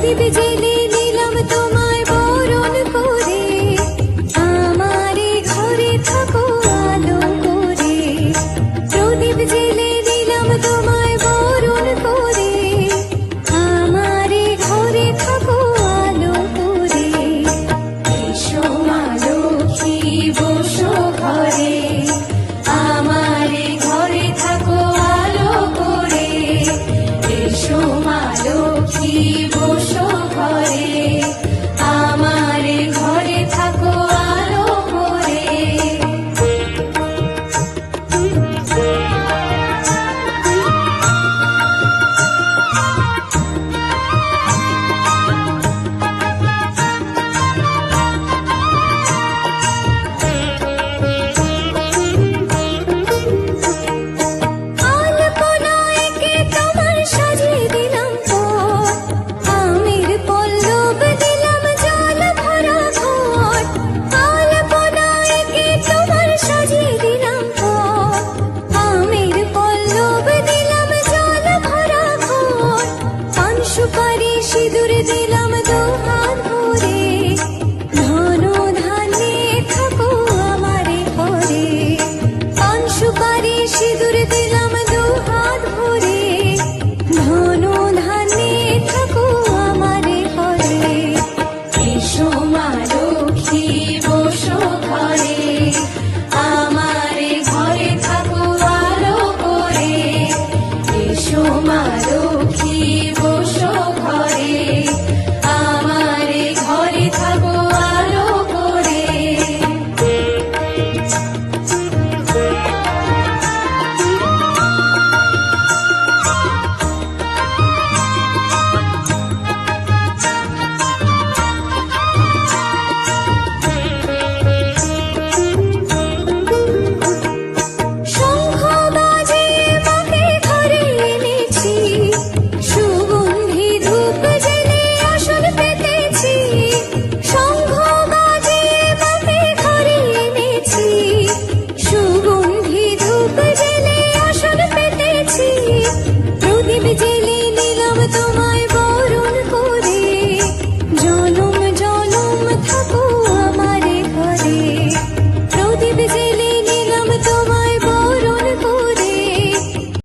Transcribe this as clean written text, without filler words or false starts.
প্রদীপ জেলে দিলাম তোমায় বরণ করে, আমারে ঘরে থাকো আলো করে। প্রদীপ জেলে দিলাম তোমায় বরণ করে, আমারে ঘরে থাকো আলো করে। এসো মা লক্ষ্মী বসো ঘরে, আমারে ঘরে থাকো আলো করে। এসো মা লক্ষ্মী বসো ঘরে, আমারে ঘরে থাকো আলো করে। আলপনায় কে তোমার সাজিয়ে দিলাম পট, আমের পল্লব দিলাম জল ভরা ঘট। আলপনায় কে তোমার সাজিয়ে দিলাম পট, আমের পল্লব দিলাম জল ভরা ঘট। পান সুপারি সিঁদুর দিলাম